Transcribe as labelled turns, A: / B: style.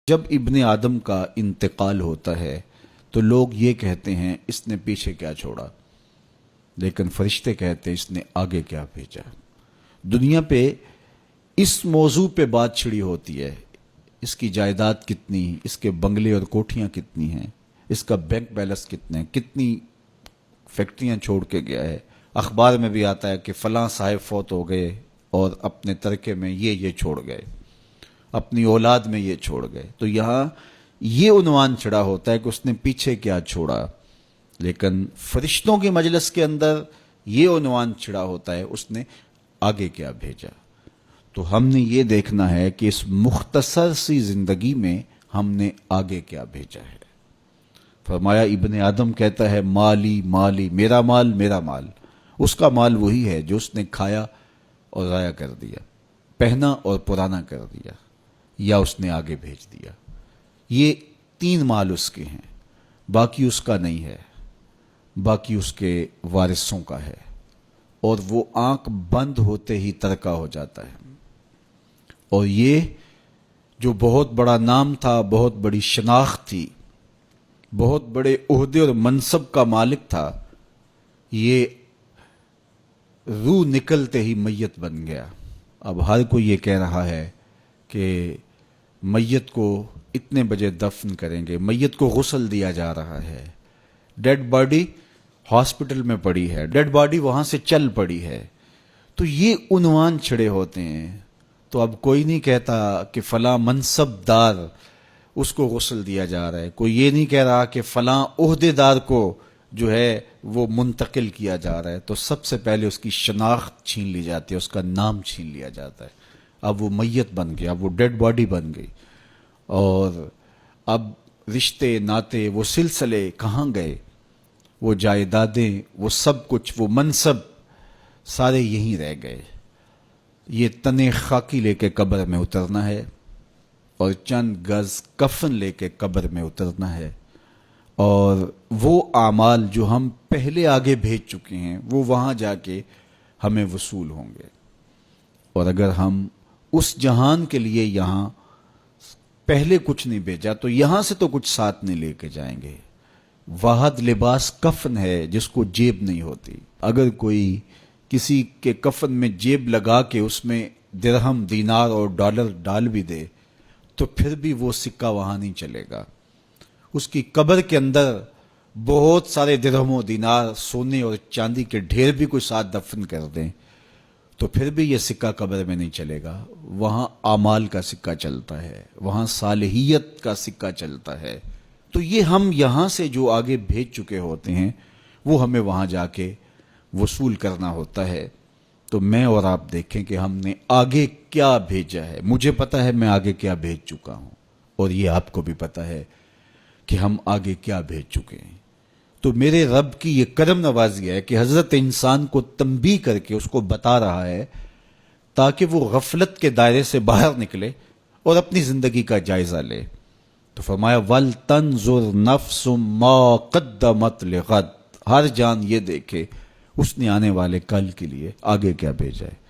A: جب ابن آدم کا انتقال ہوتا ہے تو لوگ یہ کہتے ہیں اس نے پیچھے کیا چھوڑا، لیکن فرشتے کہتے ہیں اس نے آگے کیا بھیجا۔ دنیا پہ اس موضوع پہ بات چھڑی ہوتی ہے، اس کی جائیداد کتنی، اس کے بنگلے اور کوٹھیاں کتنی ہیں، اس کا بینک بیلنس کتنے ہیں، کتنی فیکٹریاں چھوڑ کے گیا ہے۔ اخبار میں بھی آتا ہے کہ فلاں صاحب فوت ہو گئے اور اپنے ترکے میں یہ چھوڑ گئے، اپنی اولاد میں یہ چھوڑ گئے۔ تو یہاں یہ عنوان چڑھا ہوتا ہے کہ اس نے پیچھے کیا چھوڑا، لیکن فرشتوں کے مجلس کے اندر یہ عنوان چڑھا ہوتا ہے اس نے آگے کیا بھیجا۔ تو ہم نے یہ دیکھنا ہے کہ اس مختصر سی زندگی میں ہم نے آگے کیا بھیجا ہے۔ فرمایا ابن آدم کہتا ہے مالی مالی، میرا مال میرا مال۔ اس کا مال وہی ہے جو اس نے کھایا اور ضائع کر دیا، پہنا اور پرانا کر دیا، یا اس نے آگے بھیج دیا۔ یہ تین مال اس کے ہیں، باقی اس کا نہیں ہے، باقی اس کے وارثوں کا ہے، اور وہ آنکھ بند ہوتے ہی ترکہ ہو جاتا ہے۔ اور یہ جو بہت بڑا نام تھا، بہت بڑی شناخت تھی، بہت بڑے عہدے اور منصب کا مالک تھا، یہ روح نکلتے ہی میت بن گیا۔ اب ہر کوئی یہ کہہ رہا ہے کہ میت کو اتنے بجے دفن کریں گے، میت کو غسل دیا جا رہا ہے، ڈیڈ باڈی ہاسپٹل میں پڑی ہے، ڈیڈ باڈی وہاں سے چل پڑی ہے۔ تو یہ عنوان چھڑے ہوتے ہیں۔ تو اب کوئی نہیں کہتا کہ فلاں منصب دار اس کو غسل دیا جا رہا ہے، کوئی یہ نہیں کہہ رہا کہ فلاں عہدے دار کو جو ہے وہ منتقل کیا جا رہا ہے۔ تو سب سے پہلے اس کی شناخت چھین لی جاتی ہے، اس کا نام چھین لیا جاتا ہے۔ اب وہ میت بن گیا، اب وہ ڈیڈ باڈی بن گئی، اور اب رشتے ناتے وہ سلسلے کہاں گئے، وہ جائیدادیں، وہ سب کچھ، وہ منصب سارے یہیں رہ گئے۔ یہ تنے خاکی لے کے قبر میں اترنا ہے، اور چند گز کفن لے کے قبر میں اترنا ہے، اور وہ اعمال جو ہم پہلے آگے بھیج چکے ہیں وہ وہاں جا کے ہمیں وصول ہوں گے۔ اور اگر ہم اس جہان کے لیے یہاں پہلے کچھ نہیں بھیجا تو یہاں سے تو کچھ ساتھ نہیں لے کے جائیں گے۔ واحد لباس کفن ہے جس کو جیب نہیں ہوتی۔ اگر کوئی کسی کے کفن میں جیب لگا کے اس میں درہم، دینار اور ڈالر ڈال بھی دے تو پھر بھی وہ سکہ وہاں نہیں چلے گا۔ اس کی قبر کے اندر بہت سارے درہم و دینار، سونے اور چاندی کے ڈھیر بھی کوئی ساتھ دفن کر دیں تو پھر بھی یہ سکہ قبر میں نہیں چلے گا۔ وہاں اعمال کا سکہ چلتا ہے، وہاں صالحیت کا سکہ چلتا ہے۔ تو یہ ہم یہاں سے جو آگے بھیج چکے ہوتے ہیں وہ ہمیں وہاں جا کے وصول کرنا ہوتا ہے۔ تو میں اور آپ دیکھیں کہ ہم نے آگے کیا بھیجا ہے۔ مجھے پتا ہے میں آگے کیا بھیج چکا ہوں، اور یہ آپ کو بھی پتا ہے کہ ہم آگے کیا بھیج چکے ہیں۔ تو میرے رب کی یہ کرم نوازی ہے کہ حضرت انسان کو تنبیہ کر کے اس کو بتا رہا ہے تاکہ وہ غفلت کے دائرے سے باہر نکلے اور اپنی زندگی کا جائزہ لے۔ تو فرمایا وَلْتَنْظُرْ نَفْسٌ مَا قَدَّمَتْ لِغَدٍ، ہر جان یہ دیکھے اس نے آنے والے کل کے لیے آگے کیا بھیجا ہے۔